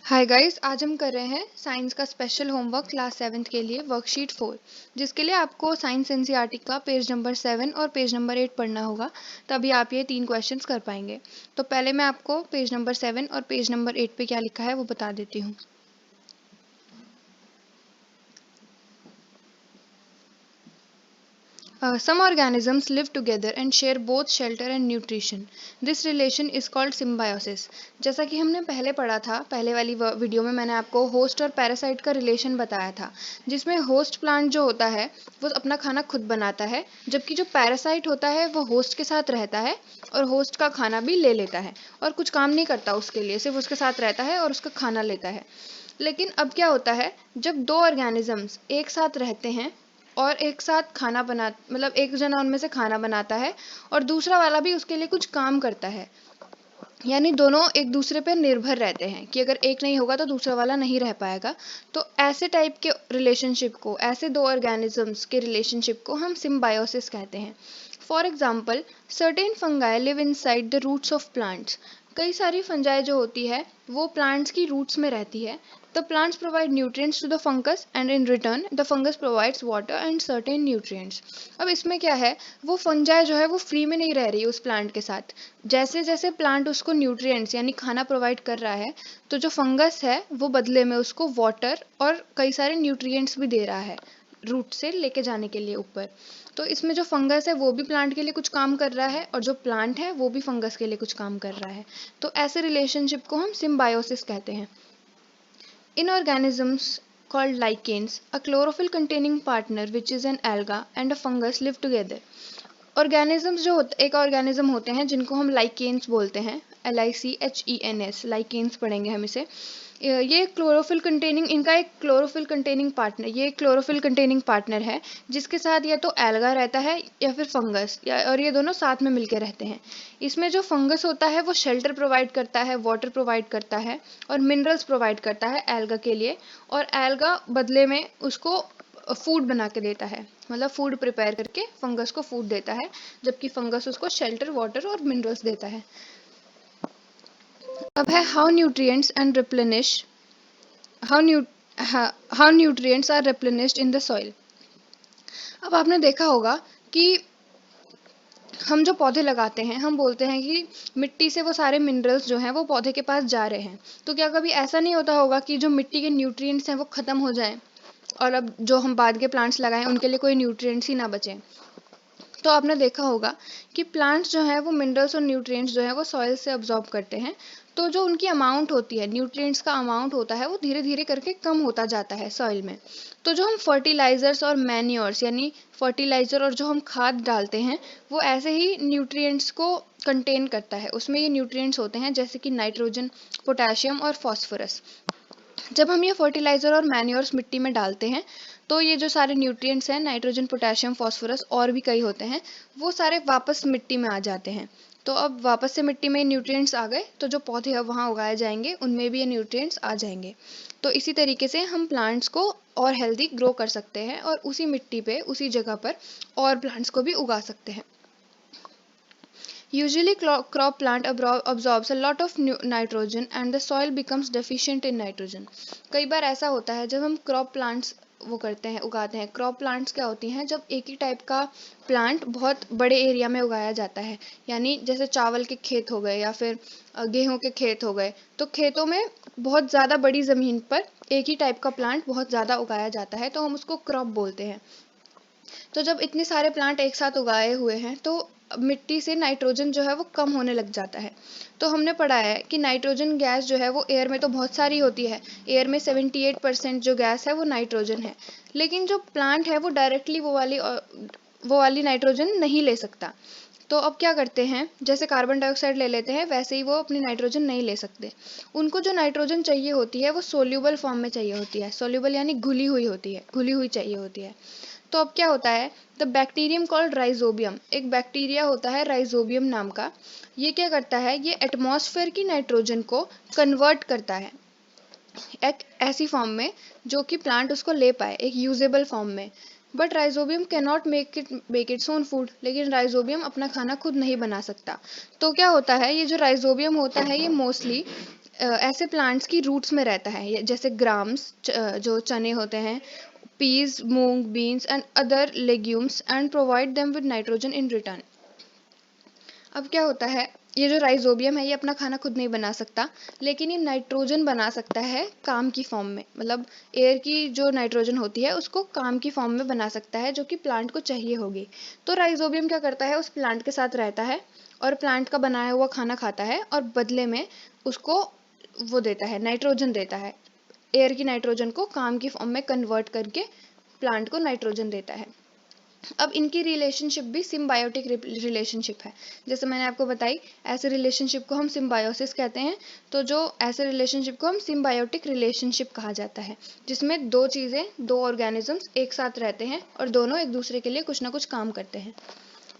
Hi guys, आज हम कर रहे हैं साइंस का स्पेशल होमवर्क क्लास 7th के लिए वर्कशीट 4, जिसके लिए आपको साइंस एनसीईआरटी का पेज नंबर 7 और पेज नंबर 8 पढ़ना होगा। तभी आप ये 3 क्वेश्चंस कर पाएंगे। तो पहले मैं आपको पेज नंबर 7 और पेज नंबर 8 पे क्या लिखा है वो बता देती हूँ। Some organisms live together and share both shelter and nutrition. This relation is called symbiosis. जैसा कि हमने पहले पढ़ा था, पहले वाली वीडियो में मैंने आपको होस्ट और पैरासाइट का रिलेशन बताया था, जिसमें होस्ट प्लांट जो होता है वो अपना खाना खुद बनाता है, जबकि जो पैरासाइट होता है वो होस्ट के साथ रहता है और होस्ट का खाना भी ले लेता है और कुछ काम नहीं करता उसके लिए, सिर्फ उसके साथ रहता है और उसका खाना लेता है। लेकिन अब क्या होता है, जब दो ऑर्गेनिजम्स एक साथ रहते हैं और एक साथ खाना बना मतलब एक जना उनमें से खाना बनाता है और दूसरा वाला भी उसके लिए कुछ काम करता है, यानी दोनों एक दूसरे पर निर्भर रहते हैं कि अगर एक नहीं होगा तो दूसरा वाला नहीं रह पाएगा। तो ऐसे टाइप के रिलेशनशिप को, ऐसे दो ऑर्गेनिजम्स के रिलेशनशिप को हम सिम्बायोसिस कहते हैं। For example, certain fungi live inside the roots of plants. कई सारी फंजाई जो होती है वो प्लांट्स की रूट्स में रहती है। The plants provide nutrients to the fungus and in return the fungus provides water and certain nutrients. अब इसमें क्या है, वो फंजाई जो है वो फ्री में नहीं रह रही उस प्लांट के साथ। जैसे जैसे प्लांट उसको न्यूट्रिएंट्स यानी खाना प्रोवाइड कर रहा है, तो जो फंगस है वो बदले में उसको वाटर और कई सारे न्यूट्रिएंट्स भी दे रहा है रूट से लेके जाने के लिए ऊपर। तो इसमें जो फंगस है वो भी प्लांट के लिए कुछ काम कर रहा है और जो प्लांट है वो भी फंगस के लिए कुछ काम कर रहा है। तो ऐसे रिलेशनशिप को हम सिम्बायोसिस कहते हैं। In organisms called lichens, a chlorophyll containing partner which is an alga and a fungus live together. Organisms जो एक ऑर्गेनिज्म होते हैं जिनको हम लाइकेन्स बोलते हैं, LICHENS, लाइकेन्स पढ़ेंगे हम इसे। ये क्लोरोफिल कंटेनिंग, इनका एक क्लोरोफिल कंटेनिंग पार्टनर, ये क्लोरोफिल कंटेनिंग पार्टनर है जिसके साथ या तो एल्गा रहता है या फिर फंगस, और ये दोनों साथ में मिलकर रहते हैं। इसमें जो फंगस होता है वो शेल्टर प्रोवाइड करता है, वाटर प्रोवाइड करता है और मिनरल्स प्रोवाइड करता है एल्गा के लिए, और एल्गा बदले में उसको फूड बना के देता है, मतलब फूड प्रिपेयर करके फंगस को फूड देता है, जबकि फंगस उसको शेल्टर, वाटर और मिनरल्स देता है। अब है how nutrients and replenish how new how nutrients are replenished in the soil. अब आपने देखा होगा कि हम जो पौधे लगाते हैं हम बोलते हैं कि मिट्टी से वो सारे मिनरल्स जो हैं वो पौधे के पास जा रहे हैं। तो क्या कभी ऐसा नहीं होता होगा कि जो मिट्टी के न्यूट्रिएंट्स हैं वो ख़त्म हो जाएं और अब जो हम बाद के प्लांट्स लगाएं उनके लिए कोई न्यूट्रिएंट्स ही ना बचें? तो आपने देखा होगा कि प्लांट्स जो है वो मिनरल्स और न्यूट्रिएंट्स जो है वो सॉइल से अब्जॉर्ब करते हैं। तो जो उनकी अमाउंट होती है, न्यूट्रिएंट्स का अमाउंट होता है, वो धीरे धीरे करके कम होता जाता है सॉइल में। तो जो हम फर्टिलाइजर्स और मैन्योर्स यानी फर्टिलाइजर और जो हम खाद डालते हैं वो ऐसे ही न्यूट्रिएंट्स को कंटेन करता है। उसमें ये न्यूट्रिएंट्स होते हैं जैसे कि नाइट्रोजन, पोटेशियम और फॉस्फोरस। जब हम ये फर्टिलाइज़र और मैन्योर्स मिट्टी में डालते हैं तो ये जो सारे न्यूट्रिएंट्स हैं, नाइट्रोजन, पोटेशियम, फॉस्फोरस और भी कई होते हैं, वो सारे वापस मिट्टी में आ जाते हैं। तो अब वापस से मिट्टी में न्यूट्रिएंट्स आ गए तो जो पौधे अब वहाँ उगाए जाएंगे उनमें भी ये न्यूट्रिएंट्स आ जाएंगे। तो इसी तरीके से हम प्लांट्स को और हेल्दी ग्रो कर सकते हैं और उसी मिट्टी पे, उसी जगह पर और प्लांट्स को भी उगा सकते हैं। Usually crop plant absorbs a lot of nitrogen and the soil becomes deficient in nitrogen. कई बार ऐसा होता है जब हम क्रॉप प्लांट्स वो करते हैं, उगाते हैं। क्रॉप प्लांट्स क्या होती हैं, जब एक ही टाइप का प्लांट बहुत बड़े एरिया में उगाया जाता है, यानी जैसे चावल के खेत हो गए या फिर गेहूं के खेत हो गए, तो खेतों में बहुत ज़्यादा बड़ी ज़मीन पर एक ही टाइप का प्लांट बहुत ज़्यादा उगाया जाता है, तो हम उसको क्रॉप बोलते हैं। तो जब इतने सारे प्लांट एक साथ उगाए हुए हैं तो मिट्टी से नाइट्रोजन जो है वो कम होने लग जाता है। तो हमने पढ़ा है कि नाइट्रोजन गैस जो है वो एयर में तो बहुत सारी होती है, एयर में 78% जो गैस है वो नाइट्रोजन है, लेकिन जो प्लांट है वो डायरेक्टली वो वाली नाइट्रोजन नहीं ले सकता। तो अब क्या करते हैं, जैसे कार्बन डाइऑक्साइड ले लेते हैं वैसे ही वो अपनी नाइट्रोजन नहीं ले सकते। उनको जो नाइट्रोजन चाहिए होती है वो सोल्यूबल फॉर्म में चाहिए होती है, सोल्यूबल यानी घुली हुई होती है, घुली हुई चाहिए होती है। तो अब क्या होता है, द बैक्टीरियम कॉल्ड राइजोबियम, एक बैक्टीरिया होता है राइजोबियम नाम का। ये क्या करता है, ये एटमॉस्फेयर की नाइट्रोजन को कन्वर्ट करता है एक ऐसी फॉर्म में जो कि प्लांट उसको ले पाए, एक यूजेबल फॉर्म में। But rhizobium can not make its own food, लेकिन राइजोबियम अपना खाना खुद नहीं बना सकता। तो क्या होता है, ये जो राइजोबियम होता है ये मोस्टली ऐसे प्लांट्स की रूट्स में रहता है, जैसे ग्राम्स जो चने होते हैं, peas, moong, beans and other legumes, and provide them with nitrogen in return. अब क्या होता है, ये जो राइजोबियम है ये अपना खाना खुद नहीं बना सकता, लेकिन ये नाइट्रोजन बना सकता है काम की फॉर्म में, मतलब एयर की जो नाइट्रोजन होती है उसको काम की फॉर्म में बना सकता है, जो कि प्लांट को चाहिए होगी। तो राइजोबियम क्या करता है, उस प्लांट के साथ रहता है और प्लांट का बनाया हुआ खाना खाता है, और बदले में उसको वो देता है, नाइट्रोजन देता है, एयर की नाइट्रोजन को काम की फॉर्म में कन्वर्ट करके प्लांट को नाइट्रोजन देता है। अब इनकी रिलेशनशिप भी सिम्बायोटिक रिलेशनशिप है, जैसे मैंने आपको बताई, ऐसे रिलेशनशिप को हम सिम्बायोसिस कहते हैं। तो जो ऐसे रिलेशनशिप को हम सिम्बायोटिक रिलेशनशिप कहा जाता है, जिसमें दो चीज़ें, दो ऑर्गेनिजम्स एक साथ रहते हैं और दोनों एक दूसरे के लिए कुछ ना कुछ काम करते हैं।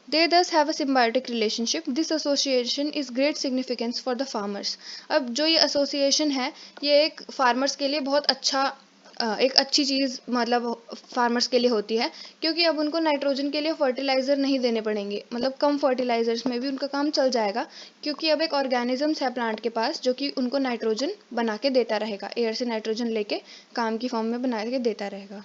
They thus have a symbiotic relationship. This association is great significance for the farmers. अब जो ये association है, ये एक farmers के लिए बहुत अच्छा एक अच्छी चीज़ मतलब फार्मर्स के लिए होती है, क्योंकि अब उनको नाइट्रोजन के लिए फर्टिलाइज़र नहीं देने पड़ेंगे, मतलब कम फर्टिलाइजर्स में भी उनका काम चल जाएगा, क्योंकि अब एक ऑर्गेनिजम्स है प्लांट के पास जो कि उनको नाइट्रोजन बना के देता रहेगा, एयर से नाइट्रोजन लेके काम की फॉर्म में बना के देता रहेगा।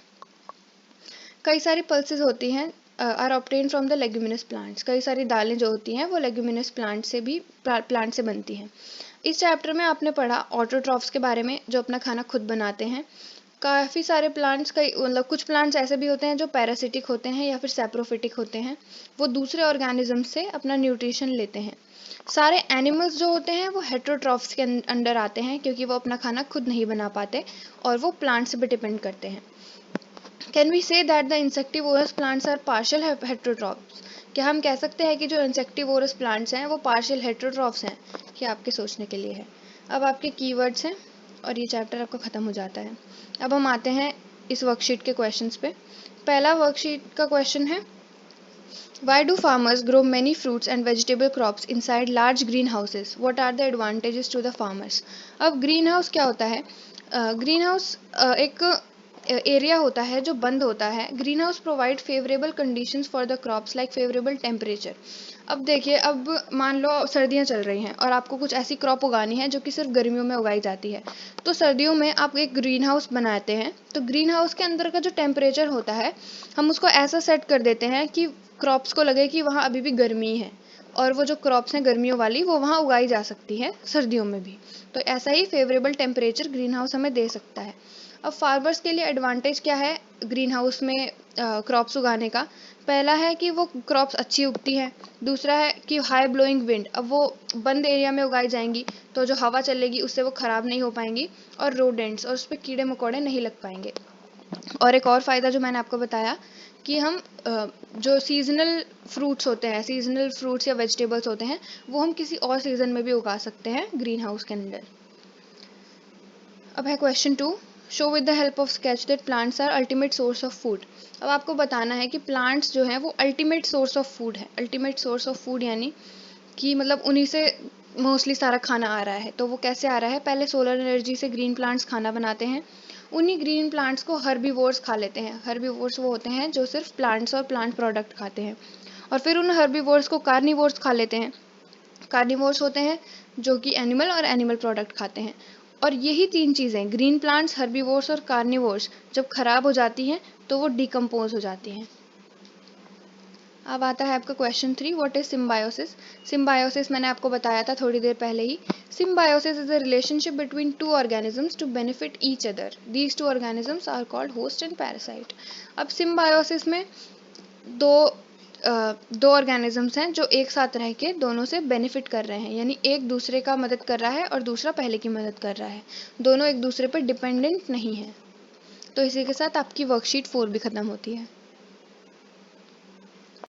कई सारी पल्सेस होती हैं are obtain from the leguminous plants. कई सारी दालें जो होती हैं वो लेग्यूमिनस प्लांट से भी प्लांट से बनती हैं। इस चैप्टर में आपने पढ़ा ऑटोट्रॉफ्स के बारे में, जो अपना खाना खुद बनाते हैं। काफ़ी सारे प्लांट्स, कई मतलब कुछ प्लांट्स ऐसे भी होते हैं जो पैरासिटिक होते हैं या फिर सैप्रोफिटिक होते हैं, वो दूसरे ऑर्गेनिज्म से अपना न्यूट्रिशन लेते हैं। सारे एनिमल्स जो होते हैं वो हेटेरोट्रॉफ्स के अंडर आते हैं, क्योंकि वो अपना खाना खुद नहीं बना पाते और वो प्लांट्स पे डिपेंड करते हैं। Can we say that the insectivorous plants are partial heterotrophs? क्या हम कह सकते हैं कि जो इंसेक्टिवोरस प्लांट्स हैं वो पार्शियल हेटेरोट्रॉफ्स हैं? क्या आपके सोचने के लिए है। अब आपके कीवर्ड्स हैं और ये चैप्टर आपका ख़त्म हो जाता है। अब हम आते हैं इस वर्कशीट के क्वेश्चंस पे। पहला वर्कशीट का क्वेश्चन है, Why do farmers grow many fruits and vegetable crops inside large greenhouses? What are the advantages to the farmers? अब ग्रीन हाउस क्या होता है? ग्रीन हाउस एक एरिया होता है जो बंद होता है। Green house provide favourable conditions for the crops like favourable temperature. अब देखिए, अब मान लो सर्दियाँ चल रही हैं और आपको कुछ ऐसी क्रॉप उगानी है जो कि सिर्फ गर्मियों में उगाई जाती है, तो सर्दियों में आप एक ग्रीन हाउस बनाते हैं। तो ग्रीन हाउस के अंदर का जो टेम्परेचर होता है, हम उसको ऐसा सेट कर देते हैं कि क्रॉप्स को लगे कि वहाँ अभी भी गर्मी है, और वो जो क्रॉप्स हैं गर्मियों वाली वो वहाँ उगाई जा सकती हैं सर्दियों में भी। तो ऐसा ही फेवरेबल टेम्परेचर ग्रीन हाउस हमें दे सकता है। अब फार्मर्स के लिए एडवांटेज क्या है ग्रीन हाउस में क्रॉप्स उगाने का? पहला है कि वो क्रॉप्स अच्छी उगती हैं। दूसरा है कि हाई ब्लोइंग विंड, अब वो बंद एरिया में उगाई जाएंगी तो जो हवा चलेगी उससे वो ख़राब नहीं हो पाएंगी, और रोडेंट्स और उस पर कीड़े मकोड़े नहीं लग पाएंगे। और एक और फ़ायदा जो मैंने आपको बताया कि हम जो सीजनल फ्रूट्स होते हैं, सीजनल फ्रूट्स या वेजिटेबल्स होते हैं, वो हम किसी और सीज़न में भी उगा सकते हैं ग्रीन हाउस के अंदर। अब है question 2, show with the help of sketch that plants are ultimate source of food. अब आपको बताना है कि प्लांट्स जो हैं वो अल्टीमेट सोर्स ऑफ फूड है। अल्टीमेट सोर्स ऑफ फूड यानी कि मतलब उन्हीं से मोस्टली सारा खाना आ रहा है। तो वो कैसे आ रहा है? पहले सोलर एनर्जी से ग्रीन प्लांट्स खाना बनाते हैं। उन्हीं ग्रीन प्लांट्स को हर्बीवोर्स खा लेते हैं। हर्बीवोर्स वो होते हैं जो सिर्फ प्लांट्स और प्लांट प्रोडक्ट खाते हैं, और फिर उन हर्बीवोर्स को कार्निवोर्स खा लेते हैं। कार्निवोर्स होते हैं जो कि एनिमल और एनिमल प्रोडक्ट खाते हैं। और यही तीन चीज़ें, ग्रीन प्लांट्स, हर्बीवोर्स और कार्निवोर्स, जब खराब हो जाती हैं तो वो डिकम्पोज हो जाती हैं। अब आता है आपका question 3, what is symbiosis? Symbiosis मैंने आपको बताया था थोड़ी देर पहले ही। Symbiosis is a relationship between two organisms to benefit each other. These two organisms are called host and parasite. अब सिम्बायोसिस में दो दो ऑर्गेनिजम्स हैं जो एक साथ रह के दोनों से बेनिफिट कर रहे हैं, यानी एक दूसरे का मदद कर रहा है और दूसरा पहले की मदद कर रहा है। दोनों एक दूसरे पर डिपेंडेंट नहीं है। तो इसी के साथ आपकी वर्कशीट 4 भी ख़त्म होती है।